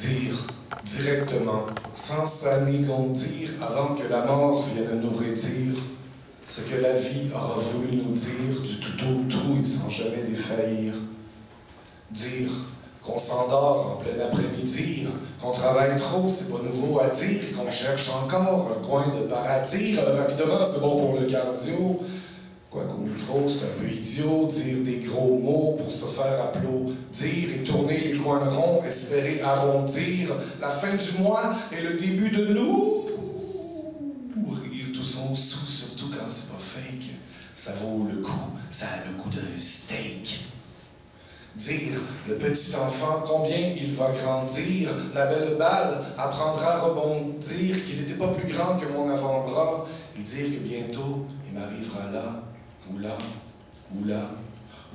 dire directement, sans s'anigondir, avant que la mort vienne nous rédire, ce que la vie aura voulu nous dire du tout au tout et sans jamais défaillir. Dire qu'on s'endort en plein après-midi, qu'on travaille trop, c'est pas nouveau à dire, qu'on cherche encore un coin de paradis. Rapidement, c'est bon pour le cardio. Quoiqu'au micro, c'est un peu idiot, dire des gros mots pour se faire applaudir et tourner les coins ronds, espérer arrondir la fin du mois et le début de nous. Rire tout son sou, surtout quand c'est pas fake. Ça vaut le coup, ça a le goût d'un steak. Dire, le petit enfant, combien il va grandir, la belle balle apprendra à rebondir, qu'il n'était pas plus grand que mon avant-bras, et dire que bientôt, il m'arrivera là, ou là, ou là,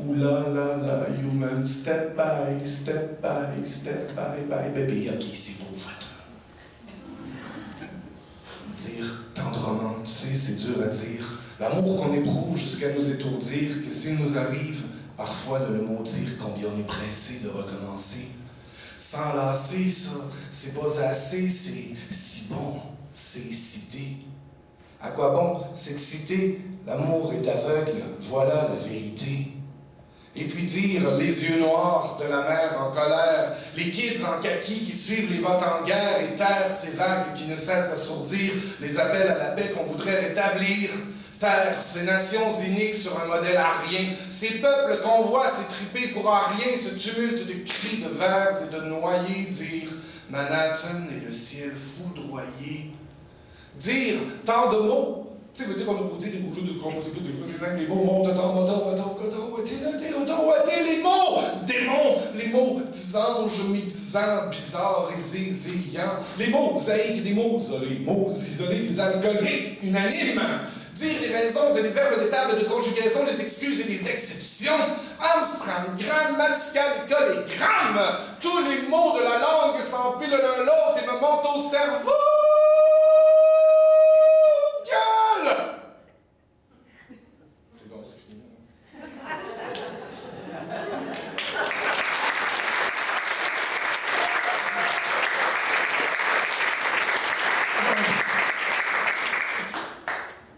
ou là, là, là, human, step by, step by, step by, by, baby, ok, c'est beau, votre. Dire tendrement, tu sais, c'est dur à dire, l'amour qu'on éprouve jusqu'à nous étourdir, que s'il nous arrive, parfois de le maudire, combien on est pressé de recommencer. Sans lasser, ça, c'est pas assez, c'est si bon, c'est cité. À quoi bon s'exciter? L'amour est aveugle, voilà la vérité. Et puis dire les yeux noirs de la mer en colère, les kids en kaki qui suivent les votes en guerre et taire ces vagues qui ne cessent d'assourdir les appels à la paix qu'on voudrait rétablir. Taire ces nations iniques sur un modèle arien, ces peuples qu'on voit s'étriper pour un rien, ce tumulte de cris, de vers et de noyés, dire Manhattan et le ciel foudroyé. Dire tant de mots. Tu sais, veut dire qu'on a beau dire les beaux jeux de ce composé des fois, c'est simple, les mots montent, les mots, démons, les mots d'anges médisants, bizarres et zézillants, les mots zaïques, des mots isolés, des alcooliques unanimes. Dire les raisons et les verbes des tables de conjugaison, les excuses et les exceptions. Amstram, grammatical, école et gramme. Tous les mots de la langue s'empilent l'un l'autre et me montent au cerveau. Gueule! C'est bon, c'est fini.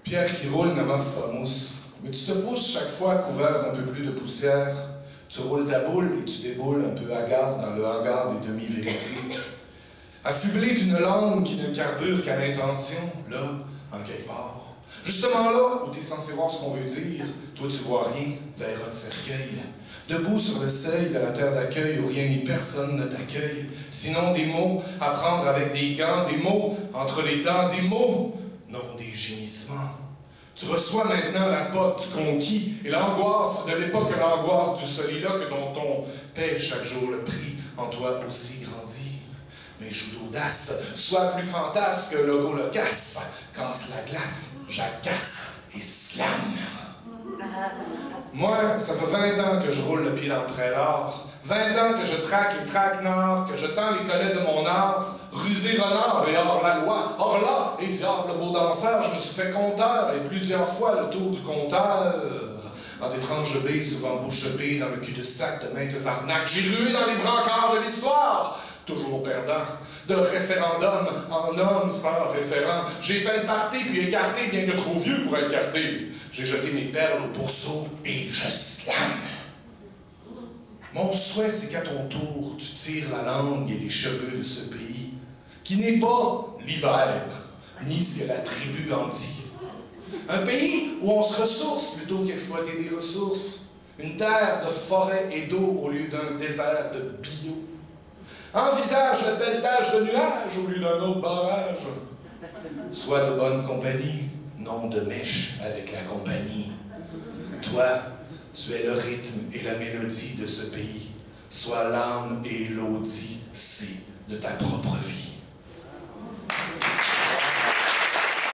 Pierre qui roule n'amasse pas mousse, mais tu te pousses chaque fois couvert d'un peu plus de poussière. Tu roules ta boule et tu déboules un peu hagard dans le hangar des demi-vérités. Affublé d'une langue qui ne carbure qu'à l'intention, là, en quelque part. Justement là où t'es censé voir ce qu'on veut dire, toi tu vois rien, verre de cercueil. Debout sur le seuil de la terre d'accueil où rien ni personne ne t'accueille. Sinon des mots à prendre avec des gants, des mots entre les dents, des mots, non des gémissements. Tu reçois maintenant la pote du conquis et l'angoisse de l'époque, l'angoisse du soliloque dont on paie chaque jour le prix, en toi aussi grandit. Mes joues d'audace, sois plus fantasque que logo loquace, casse la glace, jacasse et slam. Moi, ça fait 20 ans que je roule le pied dans le prélard, 20 ans que je traque les traquenards, que je tends les collets de mon art, rusé renard et hors la loi, hors là, et diable beau danseur, je me suis fait compteur, et plusieurs fois le tour du compteur. En d'étranges baies, souvent bouche bée dans le cul-de-sac de maintes arnaques, j'ai rué dans les brancards de l'histoire, toujours perdant, de référendum en homme sans référent. J'ai fait le party puis écarté, bien que trop vieux pour écarter. J'ai jeté mes perles au pourceau et je slam. Mon souhait, c'est qu'à ton tour, tu tires la langue et les cheveux de ce pays, qui n'est pas l'hiver, ni ce que la tribu en dit. Un pays où on se ressource plutôt qu'exploiter des ressources. Une terre de forêt et d'eau au lieu d'un désert de bio. Envisage le pelletage de nuages au lieu d'un autre barrage. Sois de bonne compagnie, non de mèche avec la compagnie. Toi, tu es le rythme et la mélodie de ce pays. Sois l'âme et l'audit, c'est de ta propre vie.